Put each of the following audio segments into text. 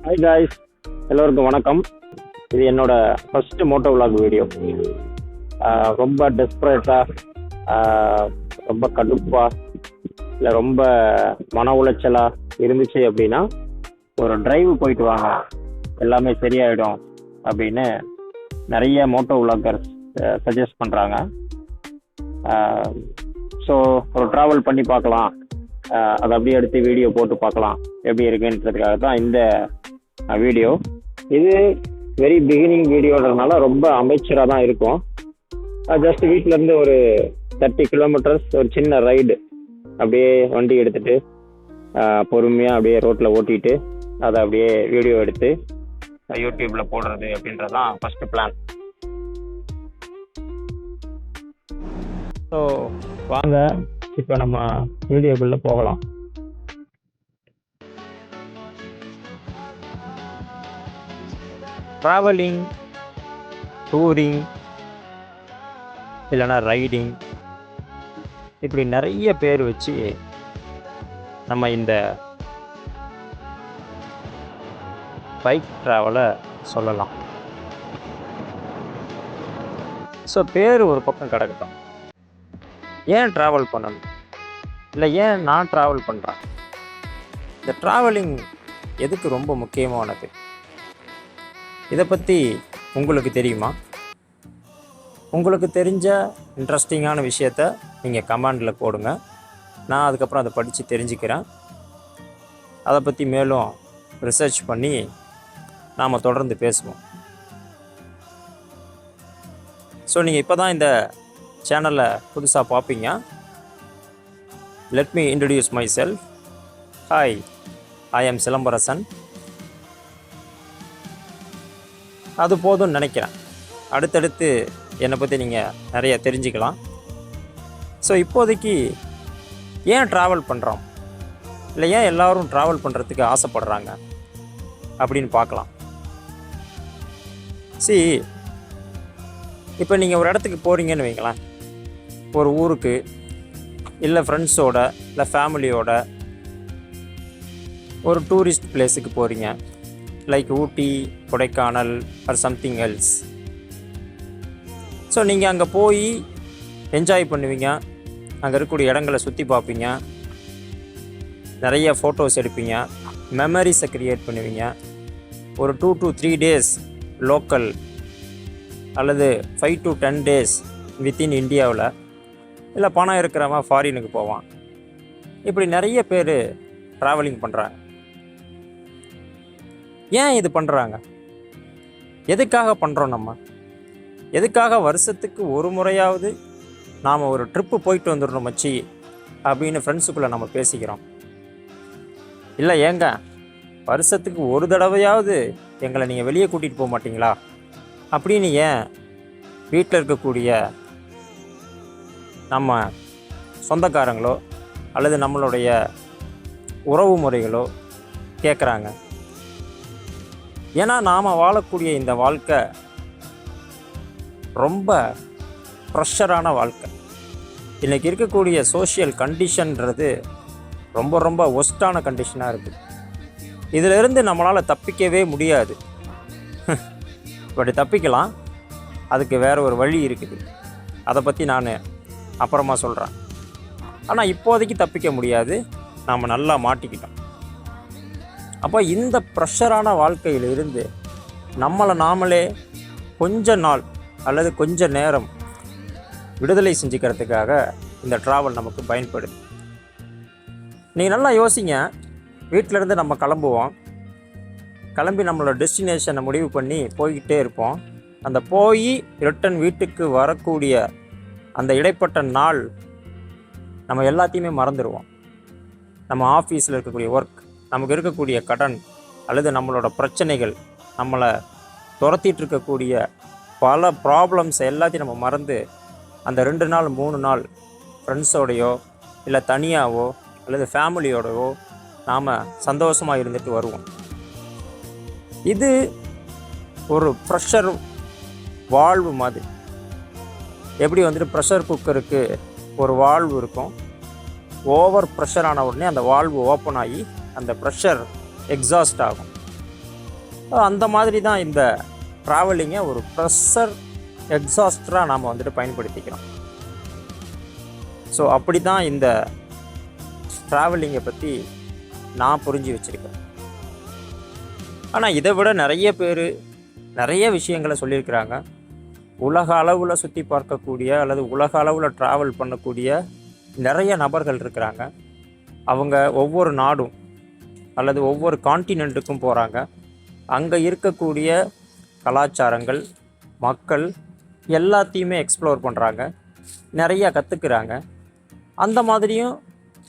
Hi guys, எல்லோருக்கும் வணக்கம். இது என்னோட ஃபர்ஸ்ட் மோட்டோ விலாக் வீடியோ. ரொம்ப டெஸ்பரேட்டாக, ரொம்ப கடுப்பாக, இல்லை ரொம்ப மன உளைச்சலாக இருந்துச்சு அப்படின்னா ஒரு டிரைவ் போயிட்டு வாங்க, எல்லாமே சரியாயிடும் அப்படின்னு நிறைய மோட்டோ விலாகர்ஸ் சஜஸ்ட் பண்ணுறாங்க. ஸோ ஒரு ட்ராவல் பண்ணி பார்க்கலாம், அதை அப்படியே எடுத்து வீடியோ போட்டு பார்க்கலாம் எப்படி இருக்குன்றதுக்காக தான் இந்த வீடியோ. இது வெரி பிகினிங் வீடியோன்றதுனால ரொம்ப அமைச்சராக தான் இருக்கும். ஜஸ்ட் வீட்டிலேருந்து ஒரு 30 கிலோமீட்டர்ஸ் ஒரு சின்ன ரைடு, அப்படியே வண்டி எடுத்துகிட்டு பொறுமையாக அப்படியே ரோட்டில் ஓட்டிட்டு அதை அப்படியே வீடியோ எடுத்து யூடியூப்பில் போடுறது அப்படின்றது தான் ஃபஸ்ட்டு பிளான். ஸோ வாங்க இப்போ நம்ம வீடியோக்குள்ளே போகலாம். ட்ராவலிங், டூரிங், இல்லைன்னா ரைடிங், இப்படி நிறைய பேர் வச்சு நம்ம இந்த பைக் ட்ராவலை சொல்லலாம். ஸோ பேர் ஒரு பக்கம் கிடக்கட்டும், ஏன் ட்ராவல் பண்ணணும், இல்லை ஏன் நான் ட்ராவல் பண்ணுறேன், இந்த ட்ராவலிங் எதுக்கு ரொம்ப முக்கியமானது, இதை பற்றி உங்களுக்கு தெரியுமா? உங்களுக்கு தெரிஞ்ச இன்ட்ரெஸ்டிங்கான விஷயத்த நீங்கள் கமெண்டில் போடுங்க. நான் அதுக்கப்புறம் அதை படித்து தெரிஞ்சுக்கிறேன். அதை பற்றி மேலும் ரிசர்ச் பண்ணி நாம் தொடர்ந்து பேசுவோம். ஸோ நீங்கள் இப்போ தான் இந்த சேனலை புதுசாக பார்ப்பீங்க. Let me introduce my self. Hi, I am Silambarasan. அது போதும்னு நினைக்கிறேன். அடுத்தடுத்து என்னை பற்றி நீங்கள் நிறைய தெரிஞ்சுக்கலாம். ஸோ இப்போதைக்கு ஏன் ட்ராவல் பண்ணுறோம், இல்லை ஏன் எல்லோரும் ட்ராவல் பண்ணுறதுக்கு ஆசைப்படுறாங்க அப்படின்னு பார்க்கலாம். இப்போ நீங்கள் ஒரு இடத்துக்கு போகிறீங்கன்னு வைங்களேன், ஒரு ஊருக்கு, இல்லை ஃப்ரெண்ட்ஸோட, இல்லை ஃபேமிலியோட ஒரு டூரிஸ்ட் பிளேஸுக்கு போகிறீங்க, like Ooty, Kodaikanal or something else. So நீங்கள் அங்கே போய் என்ஜாய் பண்ணுவீங்க, அங்கே இருக்கக்கூடிய இடங்களை சுற்றி பார்ப்பீங்க, நிறைய ஃபோட்டோஸ் எடுப்பீங்க, மெமரிஸை க்ரியேட் பண்ணுவீங்க. ஒரு 2 to 3 days லோக்கல் அல்லது 5 to 10 days வித்தின் இந்தியாவில், இல்லை பணம் இருக்கிறவன் ஃபாரினுக்கு போவான். இப்படி நிறைய பேர் ட்ராவலிங் பண்ணுறாங்க. ஏன் இது பண்ணுறாங்க? எதுக்காக பண்ணுறோம்? நம்ம எதுக்காக வருஷத்துக்கு ஒரு முறையாவது நாம் ஒரு ட்ரிப்பு போயிட்டு வந்துடணும் மச்சி அப்படின்னு ஃப்ரெண்ட்ஸுக்குள்ளே நம்ம பேசிக்கிறோம். இல்லை ஏங்க, வருஷத்துக்கு ஒரு தடவையாவது எங்களை நீங்கள் வெளியே கூட்டிகிட்டு போக மாட்டிங்களா அப்படின்னு ஏன் வீட்டில் இருக்கக்கூடிய நம்ம சொந்தக்காரங்களோ அல்லது நம்மளுடைய உறவு முறைகளோ கேட்குறாங்க? ஏன்னா நாம் வாழக்கூடிய இந்த வாழ்க்கை ரொம்ப ப்ரெஷரான வாழ்க்கை. இன்றைக்கி இருக்கக்கூடிய சோஷியல் கண்டிஷன்றது ரொம்ப ரொம்ப ஒஸ்ட்டான கண்டிஷனாக இருக்குது. இதிலிருந்து நம்மளால் தப்பிக்கவே முடியாது. இப்படி தப்பிக்கலாம், அதுக்கு வேறு ஒரு வழி இருக்குது. அதை பற்றி நான் அப்புறமா சொல்கிறேன். ஆனால் இப்போதைக்கு தப்பிக்க முடியாது, நாம் நல்லா மாட்டிக்கிட்டோம். அப்போ இந்த ப்ரெஷரான வாழ்க்கையிலிருந்து நம்மளை நாமளே கொஞ்ச நாள் அல்லது கொஞ்ச நேரம் விடுதலை செஞ்சுக்கிறதுக்காக இந்த ட்ராவல் நமக்கு பயன்படுது. நீங்கள் நல்லா யோசிங்க. வீட்டிலேருந்து நம்ம கிளம்பி நம்மளோட டெஸ்டினேஷனை முடிவு பண்ணி போய்கிட்டே இருப்போம். அந்த போய் ரிட்டன் வீட்டுக்கு வரக்கூடிய அந்த இடைப்பட்ட நாள் நம்ம எல்லாத்தையுமே மறந்துடுவோம். நம்ம ஆஃபீஸில் இருக்கக்கூடிய ஒர்க், நமக்கு இருக்கக்கூடிய கடன் அல்லது நம்மளோட பிரச்சனைகள், நம்மளை துரத்திட்டு இருக்கக்கூடிய பல ப்ராப்ளம்ஸ் எல்லாத்தையும் நம்ம மறந்து அந்த 2 நாள் 3 நாள் ஃப்ரெண்ட்ஸோடையோ இல்லை தனியாகவோ அல்லது ஃபேமிலியோடவோ நாம் சந்தோஷமாக இருந்துட்டு வருவோம். இது ஒரு ப்ரெஷர் வால்வு மாதிரி. எப்படி ப்ரெஷர் குக்கருக்கு ஒரு வால்வு இருக்கும், ஓவர் ப்ரெஷர் ஆன உடனே அந்த வால்வு ஓப்பன் ஆகி அந்த ப்ரெஷர் எக்ஸாஸ்ட் ஆகும். அந்த மாதிரி தான் இந்த ட்ராவலிங்கை ஒரு ப்ரெஷர் எக்ஸாஸ்டராக நாம் வந்துட்டு பயன்படுத்திக்கிறோம். ஸோ அப்படி தான் இந்த ட்ராவலிங்கை பற்றி நான் புரிஞ்சு வச்சுருக்கேன். ஆனால் இதை விட நிறைய பேர் நிறைய விஷயங்களை சொல்லியிருக்கிறாங்க. உலக அளவில் சுற்றி பார்க்கக்கூடிய அல்லது உலக அளவில் ட்ராவல் பண்ணக்கூடிய நிறைய நபர்கள் இருக்கிறாங்க. அவங்க ஒவ்வொரு நாடும் அல்லது ஒவ்வொரு கான்டினெண்ட்டுக்கும் போகிறாங்க. அங்கே இருக்கக்கூடிய கலாச்சாரங்கள், மக்கள் எல்லாத்தையுமே எக்ஸ்ப்ளோர் பண்ணுறாங்க, நிறையா கற்றுக்குறாங்க. அந்த மாதிரியும்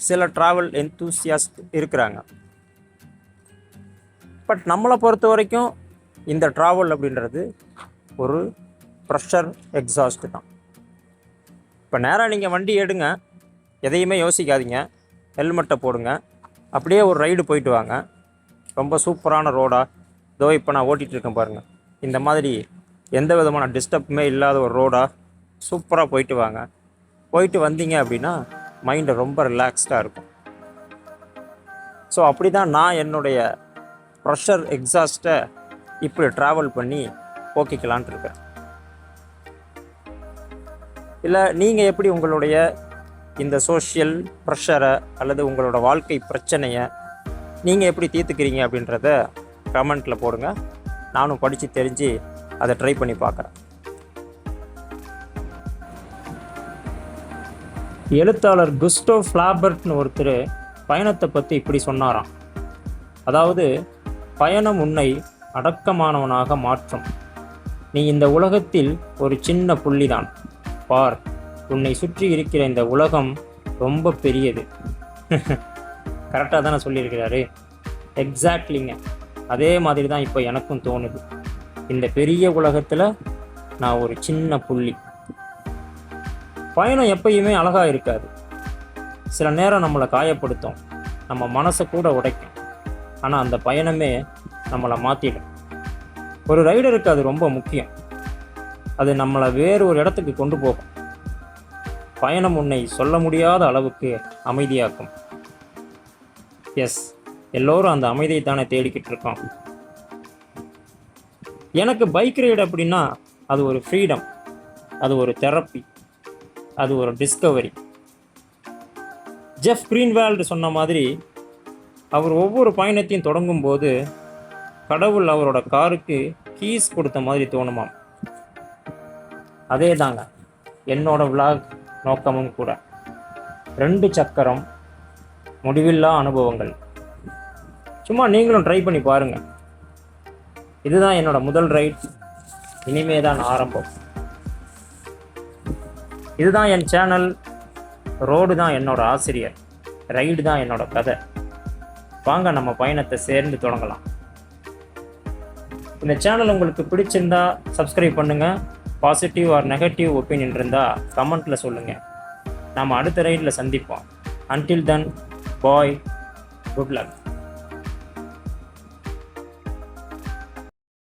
சில ட்ராவல் என்தூசியாஸ்ட் இருக்கிறாங்க. பட் நம்மளை பொறுத்த வரைக்கும் இந்த ட்ராவல் அப்படின்றது ஒரு ப்ரெஷர் எக்ஸாஸ்ட் தான். இப்போ நேராக நீங்கள் வண்டி எடுங்க, எதையுமே யோசிக்காதீங்க, ஹெல்மெட்டை போடுங்க, அப்படியே ஒரு ரைடு போயிட்டு வாங்க. ரொம்ப சூப்பரான ரோடாக, இதோ இப்போ நான் ஓட்டிகிட்ருக்கேன் பாருங்கள், இந்த மாதிரி எந்த விதமான டிஸ்டர்புமே இல்லாத ஒரு ரோடாக சூப்பராக போயிட்டு வாங்க. போயிட்டு வந்தீங்க அப்படின்னா மைண்டு ரொம்ப ரிலாக்ஸ்டாக இருக்கும். ஸோ அப்படி தான் நான் என்னுடைய ப்ரெஷர் எக்ஸாஸ்ட்டை இப்படி ட்ராவல் பண்ணி போக்கிக்கலான்ட்டு இருக்கேன். இல்லை நீங்கள் எப்படி உங்களுடைய இந்த சோஷியல் ப்ரெஷரை அல்லது உங்களோட வாழ்க்கை பிரச்சனையை நீங்கள் எப்படி தீர்த்துக்கிறீங்க அப்படின்றத கமெண்ட்டில் போடுங்க. நானும் படித்து தெரிஞ்சு அதை ட்ரை பண்ணி பார்க்குறேன். எழுத்தாளர் குஸ்டோவ் ஃப்ளாபர்ட்னு ஒருத்தர் பயணத்தை பற்றி இப்படி சொன்னாராம். அதாவது, பயணம் உன்னை அடக்கமானவனாக மாற்றும். நீ இந்த உலகத்தில் ஒரு சின்ன புள்ளிதான். பார், உன்னை சுற்றி இருக்கிற இந்த உலகம் ரொம்ப பெரியது. கரெக்டாக தானே சொல்லியிருக்கிறாரு. எக்ஸாக்ட்லிங்க. அதே மாதிரி தான் இப்போ எனக்கும் தோணுது. இந்த பெரிய உலகத்தில் நான் ஒரு சின்ன புள்ளி. பயணம் எப்பயுமே அழகாக இருக்காது. சில நேரம் நம்மளை காயப்படுத்தும், நம்ம மனசை கூட உடைக்கும். ஆனால் அந்த பயணமே நம்மளை மாற்றிடும். ஒரு ரைடருக்கு அது ரொம்ப முக்கியம். அது நம்மளை வேறு ஒரு இடத்துக்கு கொண்டு போகும். பயணம் உன்னை சொல்ல முடியாத அளவுக்கு அமைதியாக்கும். எஸ், எல்லோரும் அந்த அமைதியை தானே தேடிக்கிட்டு இருக்கோம். எனக்கு பைக் ரைடு அப்படின்னா அது ஒரு ஃப்ரீடம், அது ஒரு தெரப்பி, அது ஒரு டிஸ்கவரி. ஜெஃப் கிரீன்வேல்டு சொன்ன மாதிரி, அவர் ஒவ்வொரு பயணத்தையும் தொடங்கும் போது கடவுள் அவரோட காருக்கு கீஸ் கொடுத்த மாதிரி தோணுமாம். அதே தாங்க என்னோட விளாக் நோக்கமும் கூட. 2 சக்கரம், முடிவில்லா அனுபவங்கள். சும்மா நீங்களும் ட்ரை பண்ணி பாருங்கள். இதுதான் என்னோட முதல் ரைட், இனிமே தான் ஆரம்பம். இதுதான் என் சேனல். ரோடு தான் என்னோட ஆசிரியர், ரைடு தான் என்னோட கதை. வாங்க நம்ம பயணத்தை சேர்ந்து தொடங்கலாம். இந்த சேனல் உங்களுக்கு பிடிச்சிருந்தா சப்ஸ்கிரைப் பண்ணுங்கள். பாசிட்டிவ் ஆர் நெகட்டிவ் ஒப்பீனியன் இருந்தால் கமெண்ட்டில் சொல்லுங்கள். நாம் அடுத்த ரைடில் சந்திப்போம். அன்டில் தென், பாய், குட் லக்.